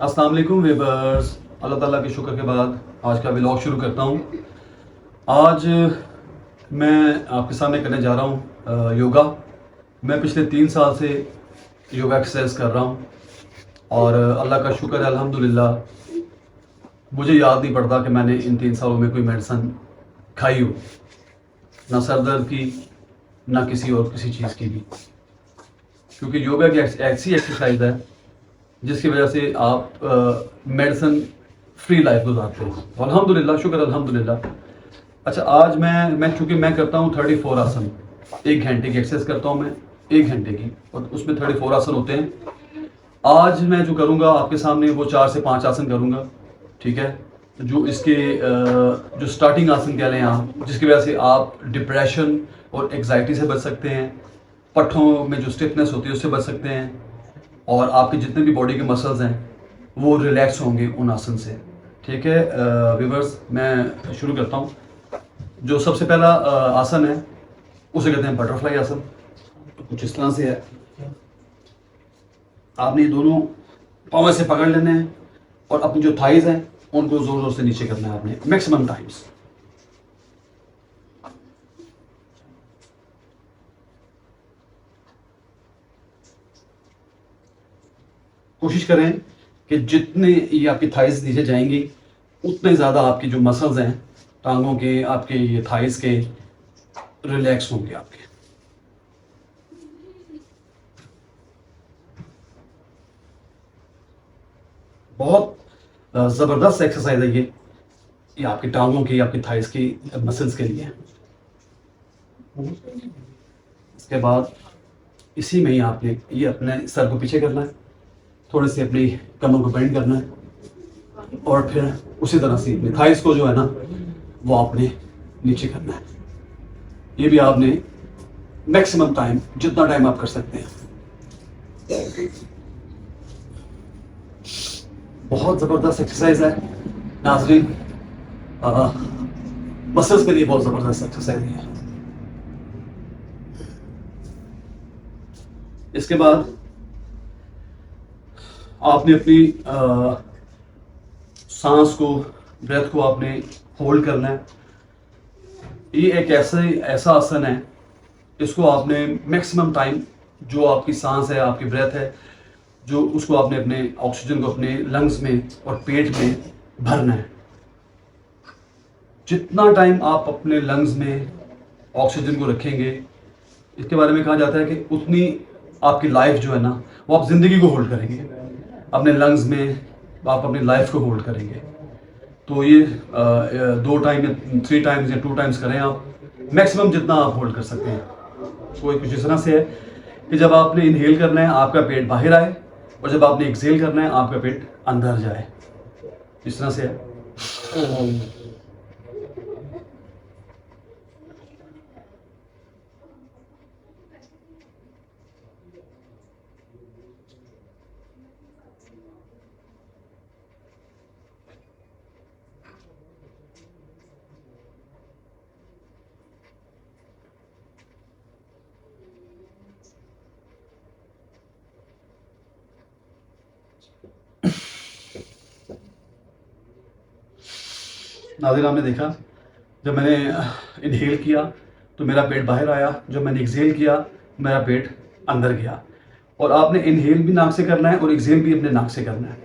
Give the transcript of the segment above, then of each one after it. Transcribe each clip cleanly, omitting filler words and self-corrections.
अस्सलाम वालेकुम वीवर्स। अल्लाह ताला के शुक्र के बाद आज का व्लॉग शुरू करता हूँ। आज मैं आपके सामने करने जा रहा हूँ योगा। मैं पिछले 3 साल से योगा एक्सरसाइज कर रहा हूँ और अल्लाह का शुक्र है, अल्हम्दुलिल्लाह। मुझे याद नहीं पड़ता कि मैंने इन 3 सालों में कोई मेडिसिन खाई हो, ना सर दर्द की, ना किसी चीज़ की भी, क्योंकि योगा की ऐसी एक्सरसाइज है जिसकी वजह से आप मेडिसिन फ्री लाइफ गुजारते हैं। तो अल्हम्दुलिल्लाह, शुक्र अल्हम्दुलिल्लाह। अच्छा, आज मैं चूँकि मैं करता हूँ 34 आसन। 1 घंटे की एक्सरसाइज करता हूँ मैं, 1 घंटे की, और उसमें 34 आसन होते हैं। आज मैं जो करूँगा आपके सामने वो 4 से 5 आसन करूँगा, ठीक है। जो इसके जो स्टार्टिंग आसन कह लें आप, जिसकी वजह से आप डिप्रेशन और एग्जाइटी से बच सकते हैं, पट्ठों में जो स्टिफनेस होती है उससे बच सकते हैं, और आपके जितने भी बॉडी के मसल्स हैं वो रिलैक्स होंगे उन आसन से, ठीक है। व्यूअर्स, मैं शुरू करता हूँ। जो सबसे पहला आसन है उसे कहते हैं बटरफ्लाई आसन। तो कुछ इस तरह से है, आपने दोनों पाँव से पकड़ लेने हैं और अपनी जो थाइज हैं उनको जोर जोर से नीचे करना है आपने, मैक्सिमम टाइम्स। कोशिश करें कि जितने ये आपकी थाइज नीचे जाएंगी उतने ज़्यादा आपकी जो मसल्स हैं टांगों के, आपके ये थाइज के, रिलैक्स होंगे आपके। बहुत ज़बरदस्त एक्सरसाइज है ये आपकी टांगों की, आपकी थाइज की मसल्स के लिए। इसके बाद इसी में ही आपने ये अपने सर को पीछे करना है, थोड़े से अपनी कमर को बेंड करना है, और फिर उसी तरह से अपने थाइस को जो है ना वो आपने नीचे करना है। ये भी आपने मैक्सिमम टाइम, जितना टाइम आप कर सकते हैं। बहुत ज़बरदस्त एक्सरसाइज है नाज़रीन, मसल्स के लिए बहुत ज़बरदस्त एक्सरसाइज है। इसके बाद आपने अपनी सांस को, ब्रेथ को आपने होल्ड करना है। ये एक ऐसा आसन है, इसको आपने मैक्सिमम टाइम, जो आपकी सांस है, आपकी ब्रेथ है, जो उसको आपने अपने ऑक्सीजन को अपने लंग्स में और पेट में भरना है। जितना टाइम आप अपने लंग्स में ऑक्सीजन को रखेंगे, इसके बारे में कहा जाता है कि उतनी आपकी लाइफ जो है ना वो आप ज़िंदगी को होल्ड करेंगे। अपने लंग्स में आप अपनी लाइफ को होल्ड करेंगे। तो ये 2 टाइम या 3 टाइम्स या 2 टाइम्स करें आप, मैक्सिमम जितना आप होल्ड कर सकते हैं। तो कुछ इस तरह से है कि जब आपने इनहेल करना है आपका पेट बाहर आए, और जब आपने एक्सहेल करना है आपका पेट अंदर जाए, इस तरह से है। नाज़रीन, आपने देखा, जब मैंने इनहेल किया तो मेरा पेट बाहर आया, जब मैंने एक्सहेल किया मेरा पेट अंदर गया। और आपने इनहेल भी नाक से करना है और एक्सहेल भी अपने नाक से करना है,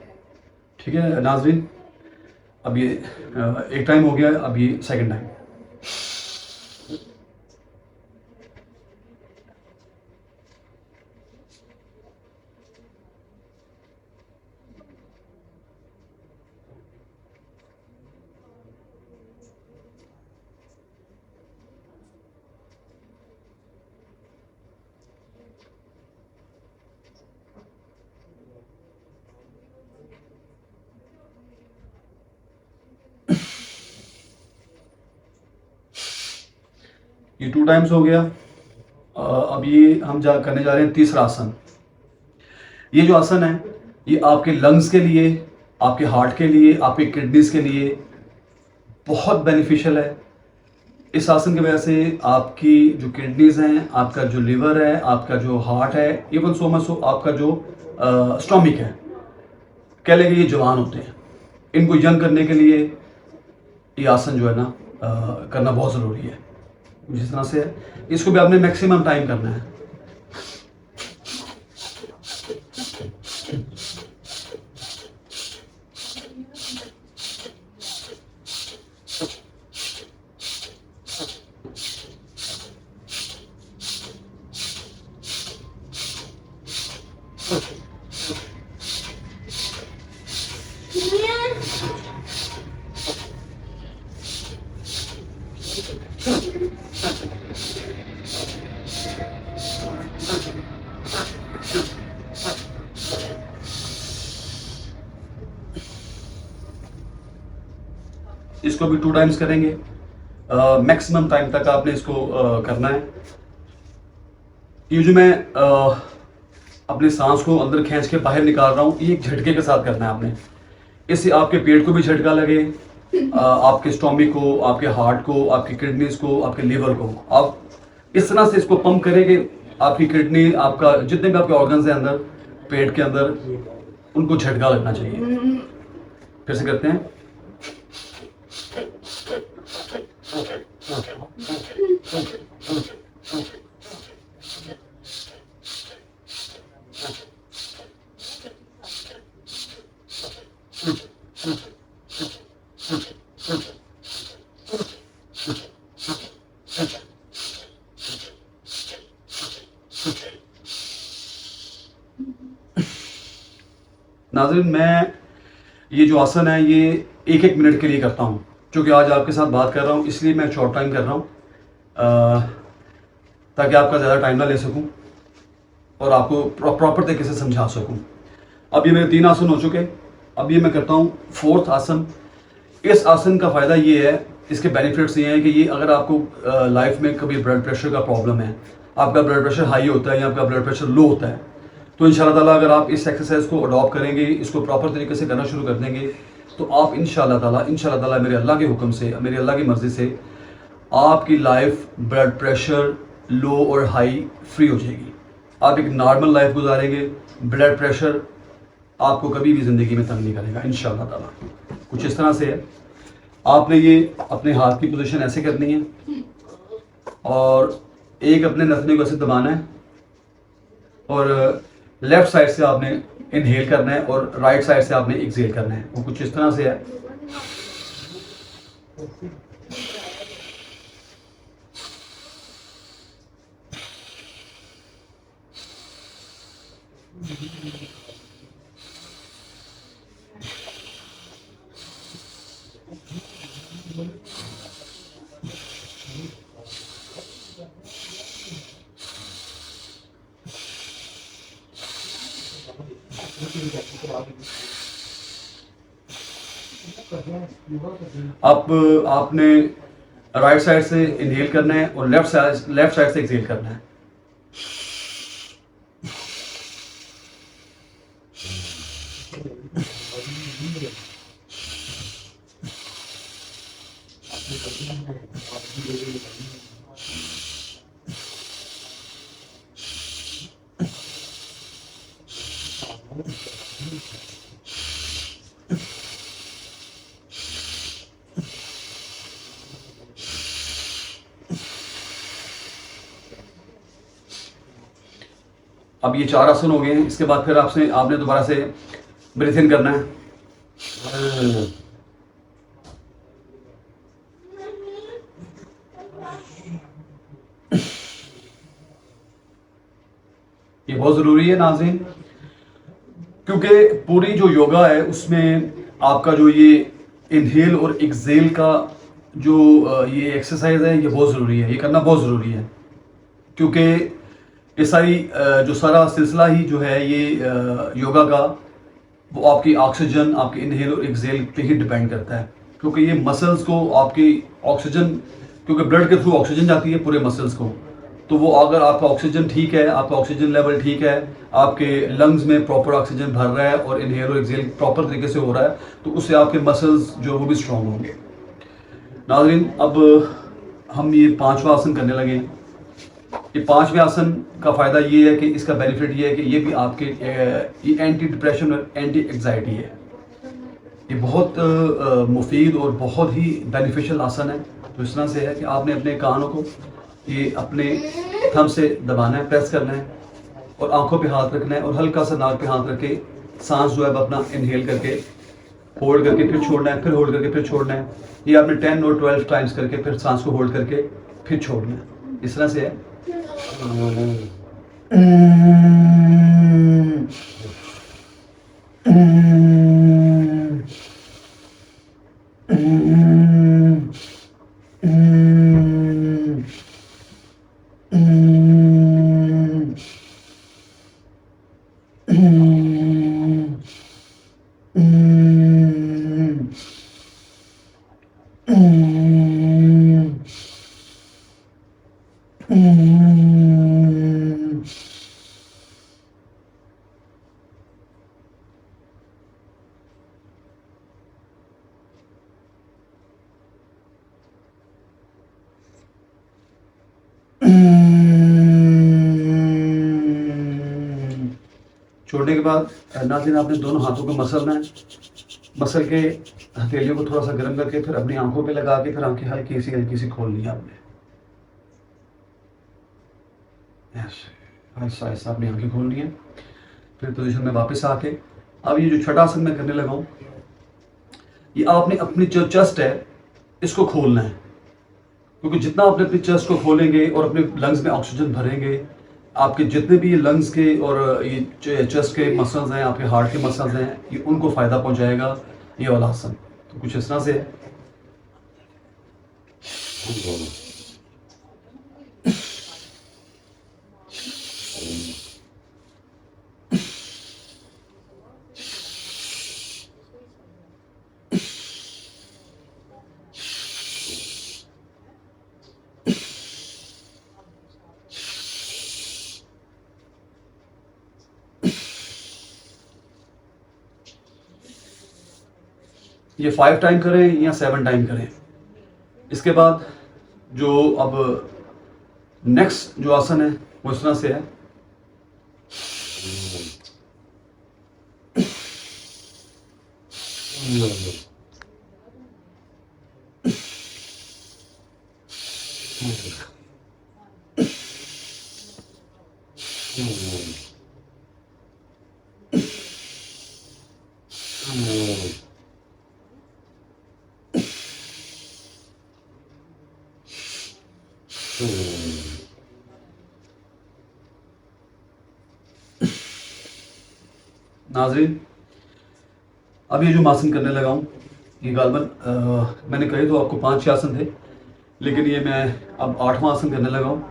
ठीक है नाज़रीन। अब ये एक टाइम हो गया, अब ये सेकंड टाइम। ये 2 टाइम्स हो गया। अब ये हम करने जा रहे हैं तीसरा आसन। ये जो आसन है ये आपके लंग्स के लिए, आपके हार्ट के लिए, आपके किडनीज के लिए बहुत बेनिफिशियल है। इस आसन की वजह से आपकी जो किडनीज हैं, आपका जो लिवर है, आपका जो हार्ट है, इवन सो मच सो आपका जो स्टोमिक है, कह लेंगे ये जवान होते हैं, इनको यंग करने के लिए ये आसन जो है ना करना बहुत ज़रूरी है। जिस तरह से है, इसको भी आपने मैक्सिमम टाइम करना है। इसको भी 2 टाइम्स करेंगे। मैक्सिमम टाइम तक आपने इसको करना है। ये जो मैं अपने सांस को अंदर खींच के बाहर निकाल रहा हूँ, ये एक झटके के साथ करना है आपने। इससे आपके पेट को भी झटका लगे, आपके स्टोमिक को, आपके हार्ट को, आपकी किडनीज को, आपके लिवर को। आप इस तरह से इसको पंप करेंगे, आपकी किडनी, आपका जितने भी आपके ऑर्गन्स हैं अंदर पेट के अंदर, उनको झटका लगना चाहिए। फिर से करते हैं। नाज़रीन, मैं ये जो आसन है ये 1-1 मिनट के लिए करता हूँ। क्योंकि आज आपके साथ बात कर रहा हूँ इसलिए मैं शॉर्ट टाइम कर रहा हूँ, ताकि आपका ज़्यादा टाइम ना ले सकूँ और आपको प्रॉपर तरीके से समझा सकूँ। अब ये मेरे 3 आसन हो चुके। अब ये मैं करता हूँ 4th आसन। इस आसन का फ़ायदा ये है, इसके बेनिफिट्स ये हैं कि ये अगर आपको लाइफ में कभी ब्लड प्रेशर का प्रॉब्लम है, आपका ब्लड प्रेशर हाई होता है या आपका ब्लड प्रेशर लो होता है, तो इंशाल्लाह ताला अगर आप इस एक्सरसाइज को अडॉप्ट करेंगे, इसको प्रॉपर तरीके से करना शुरू कर देंगे, तो आप इंशाल्लाह ताला मेरे अल्लाह के हुक्म से, मेरी अल्लाह की मर्ज़ी से आपकी लाइफ ब्लड प्रेशर लो और हाई फ्री हो जाएगी। आप एक नॉर्मल लाइफ गुजारेंगे, ब्लड प्रेशर आपको कभी भी ज़िंदगी में तंग नहीं करेगा इंशाल्लाह ताला। कुछ इस तरह से है। आपने ये अपने हाथ की पोजीशन ऐसे करनी है और एक अपने नथने को ऐसे दबाना है और लेफ्ट साइड से आपने इनहेल करना है और राइट साइड से आपने एक्सहेल करना है। वो कुछ इस तरह से है। अब आपने राइट साइड से इनहेल करना है और लेफ्ट साइड से एक्सहेल करना है। अब ये 4 आसन हो गए हैं। इसके बाद फिर आपने दोबारा से ब्रीथ इन करना है। ये बहुत ज़रूरी है नाज़रीन, क्योंकि पूरी जो योगा है उसमें आपका जो ये इनहेल और एक्सहेल का जो ये एक्सरसाइज है ये बहुत ज़रूरी है, ये करना बहुत ज़रूरी है। क्योंकि ये सारी जो सारा सिलसिला ही जो है ये योगा का, वो आपकी ऑक्सीजन, आपके इनहेल और एक्सहेल पे ही डिपेंड करता है। क्योंकि ये मसल्स को आपकी ऑक्सीजन, क्योंकि ब्लड के थ्रू ऑक्सीजन जाती है पूरे मसल्स को, तो वो अगर आपका ऑक्सीजन ठीक है, आपका ऑक्सीजन लेवल ठीक है, आपके लंग्स में प्रॉपर ऑक्सीजन भर रहा है और इनहेल और एक्सहेल प्रॉपर तरीके से हो रहा है, तो उससे आपके मसल्स जो वो भी स्ट्रॉन्ग होंगे। नाज़रीन, अब हम ये 5वां आसन करने लगे हैं। ये पांचवें आसन का फ़ायदा ये है कि इसका बेनिफिट ये है कि ये भी आपके ये एंटी डिप्रेशन और एंटी एग्जाइटी है। ये बहुत मुफीद और बहुत ही बेनिफिशियल आसन है। तो इस तरह से है कि आपने अपने कानों को ये अपने थंब से दबाना है, प्रेस करना है और आंखों पे हाथ रखना है और हल्का सा नाक पे हाथ रख के सांस जो है अपना इनहेल करके होल्ड करके फिर छोड़ना है, फिर होल्ड करके फिर छोड़ना है। ये आपने 10 और 12 टाइम्स करके फिर सांस को होल्ड करके फिर छोड़ना है। इस तरह से है। छोड़ने के बाद नाज़रीन आपने दोनों हाथों को मसलना है। मसल के हथेलियों को थोड़ा सा गर्म करके फिर अपनी आंखों पे लगा के फिर आंखें हल्की सी खोलनी है आपने। ऐसा ऐसा अपनी आंखें खोलनी है। फिर पोजीशन में वापस आके अब ये जो छठा आसन मैं करने लगा हूँ, ये आपने अपनी जो चेस्ट है इसको खोलना है, क्योंकि जितना आप अपनी चेस्ट को खोलेंगे और अपने लंग्स में ऑक्सीजन भरेंगे, आपके जितने भी लंग्स के और ये चेस्ट के मसल्स हैं, आपके हार्ट के मसल्स हैं, ये उनको फ़ायदा पहुंचाएगा ये वाला आसन। तो कुछ इस तरह से है। ये 5 टाइम करें या 7 टाइम करें। इसके बाद जो अब नेक्स्ट जो आसन है वो इस तरह से है। नाजरीन अब ये जो मैं आसन करने लगा हूँ, ये गालबन मैंने कहे तो आपको 5-6 आसन थे, लेकिन ये मैं अब 8वां आसन करने लगा हूँ।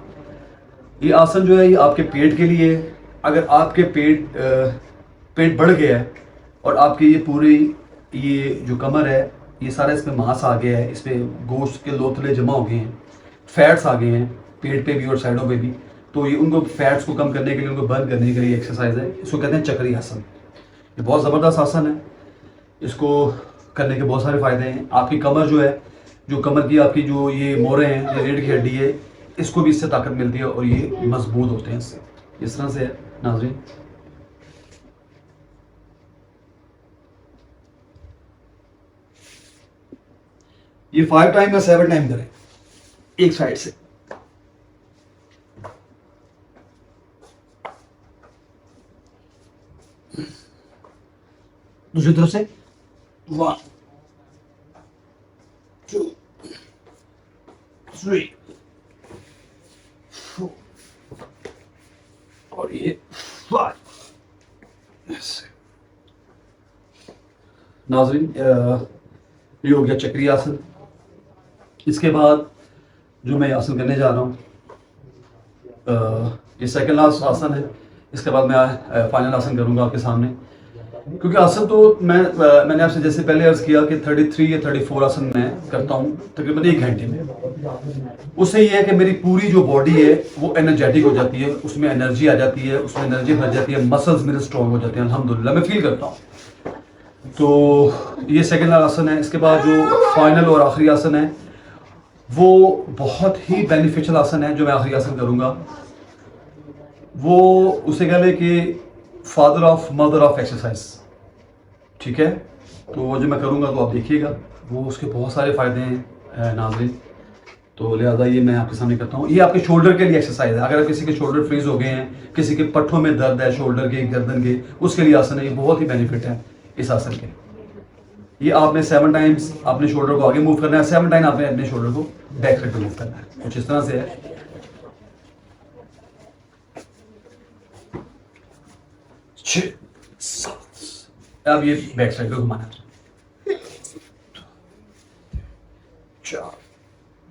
ये आसन जो है ये आपके पेट के लिए है। अगर आपके पेट बढ़ गया है और आपकी ये पूरी ये जो कमर है ये सारा इसमें मांस आ गया है, इसमें गोश्त के लोथले जमा हो गए हैं, फैट्स आ गए हैं पेट पे भी और साइडों पे भी, तो ये उनको फैट्स को कम करने के लिए, उनको बर्न करने के लिए एक्सरसाइज है। इसको कहते हैं चक्री आसन। ये बहुत ज़बरदस्त आसन है। इसको करने के बहुत सारे फ़ायदे हैं। आपकी कमर जो है, जो कमर की आपकी जो ये मोरे हैं, ये रीढ़ की हड्डी है, इसको भी इससे ताकत मिलती है और ये मजबूत होते हैं इससे। इस तरह से है नाज़रीन। ये 5 टाइम या 7 टाइम करें एक साइड से। दूसरी तरफ से 1 2 3 4 और ये 5। नाज़रीन ये हो गया चक्री आसन। इसके बाद जो मैं आसन करने जा रहा हूँ ये सेकंड लास्ट आसन है। इसके बाद मैं फाइनल आसन करूँगा आपके सामने, क्योंकि आसन तो मैंने आपसे जैसे पहले अर्ज़ किया कि 33 या 34 आसन मैं करता हूँ तकरीबन 1 घंटे में। उससे ये है कि मेरी पूरी जो बॉडी है वो एनर्जेटिक हो जाती है, उसमें एनर्जी आ जाती है, उसमें एनर्जी भर जाती है, मसल्स मेरे स्ट्रॉन्ग हो जाते हैं, अल्हम्दुलिल्लाह मैं फील करता हूँ। तो ये सेकंड आसन है। इसके बाद जो फाइनल और आखिरी आसन है वो बहुत ही बेनिफिशियल आसन है जो मैं आखिरी आसन करूँगा। वो उसे कह ले कि father of mother of exercise, ठीक है। तो वो जो मैं करूँगा तो आप देखिएगा, वो उसके बहुत सारे फ़ायदे हैं नाज़रीन। तो लिहाजा ये मैं आपके सामने करता हूँ। ये आपके शोल्डर के लिए एक्सरसाइज है। अगर किसी के शोल्डर फ्रीज हो गए हैं, किसी के पट्ठों में दर्द है, शोल्डर के, गर्दन के, उसके लिए आसन है। ये बहुत ही बेनिफिट है इस आसन के। ये आपने 7 टाइम्स अपने शोल्डर को आगे मूव करना है, 7 टाइम आपने अपने शोल्डर को बैक साइड पे मूव करना है। कुछ इस तरह से है। 6 7, अब ये बैक साइड पे घुमाना है। 4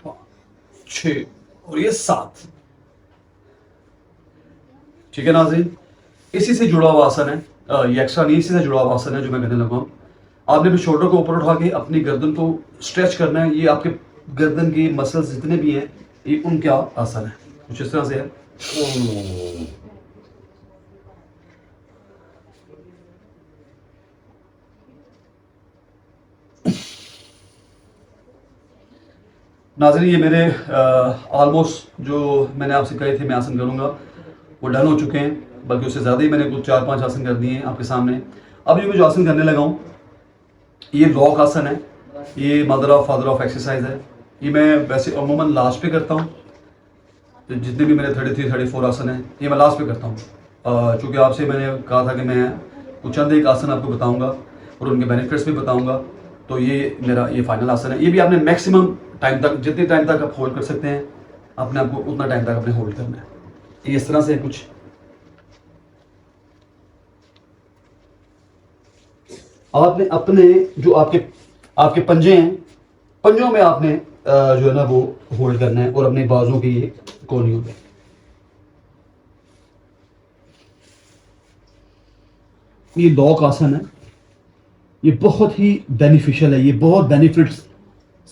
5 6 और ये 7, ठीक है नाज़रीन। इसी से जुड़ा हुआ आसन है, ये एक्स्ट्रा नहीं, इसी से जुड़ा हुआ आसन है जो मैं करने लगा हूँ। आपने अपने शोल्डर को ऊपर उठा के अपनी गर्दन को स्ट्रेच करना है। ये आपके गर्दन की मसल्स जितने भी हैं, ये उनका आसन है। कुछ इस तरह से है। नाज़रीन, ये मेरे ऑलमोस्ट जो मैंने आपसे कहे थे मैं आसन करूँगा वो डन हो चुके हैं, बल्कि उससे ज़्यादा ही मैंने कुछ 4-5 आसन कर दिए हैं आपके सामने। अब ये मैं जो आसन करने लगा हूँ, ये लॉक आसन है। ये mother of father of exercise है। ये मैं वैसे अमूमन लास्ट पे करता हूँ। तो जितने भी मेरे 33-34 आसन हैं, ये मैं लास्ट पे करता हूँ। चूँकि आपसे मैंने कहा था कि मैं कुछ चंद एक आसन आपको बताऊँगा और उनके बेनिफिट्स भी बताऊँगा। तो ये मेरा ये फाइनल आसन है। ये भी आपने मैक्सिमम टाइम तक, जितने टाइम तक आप होल्ड कर सकते हैं अपने आप को, उतना टाइम तक अपने होल्ड करना है। ये इस तरह से है कुछ। आपने अपने जो आपके पंजे हैं, पंजों में आपने जो है ना वो होल्ड करना है और अपने बाजू के ये कोनियों पे। ये लॉक आसन है। ये बहुत ही बेनिफिशियल है। ये बहुत बेनिफिट्स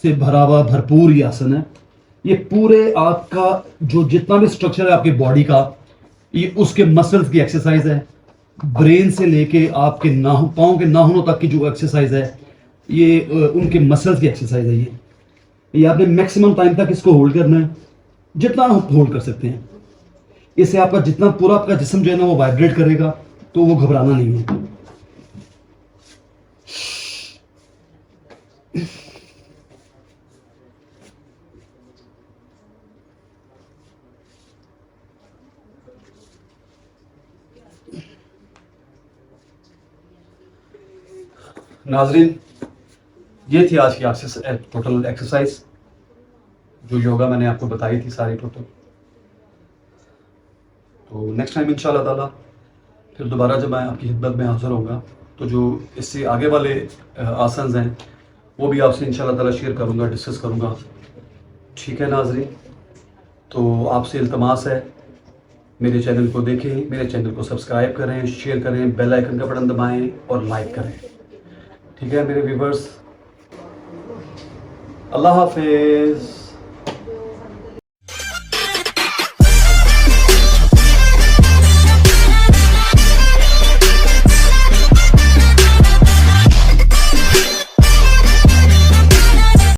से भरा हुआ भरपूर ये आसन है। ये पूरे आपका जो जितना भी स्ट्रक्चर है आपके बॉडी का, ये उसके मसल्स की एक्सरसाइज है। ब्रेन से लेके आपके पाँव के नाखूनों तक की जो एक्सरसाइज है, ये उनके मसल्स की एक्सरसाइज है। ये आपने मैक्सिमम टाइम तक इसको होल्ड करना है, जितना आप होल्ड कर सकते हैं। इससे आपका जितना पूरा आपका जिस्म जो है ना वो वाइब्रेट करेगा, तो वो घबराना नहीं है। नाजरीन, ये थी आज की टोटल एक्सरसाइज जो योगा मैंने आपको बताई थी सारी टोटल। तो नेक्स्ट टाइम इंशाल्लाह ताला फिर दोबारा जब मैं आपकी खिदमत में हाज़िर होऊंगा, तो जो इससे आगे वाले आसन हैं वो भी आपसे इंशाल्लाह ताला शेयर करूंगा, डिस्कस करूंगा। ठीक है नाजरीन, तो आपसे इल्तमास है मेरे चैनल को देखें, मेरे चैनल को सब्सक्राइब करें, शेयर करें, बेल आइकन का बटन दबाएं और लाइक करें। ठीक है मेरे व्यूवर्स, अल्लाह हाफिज़।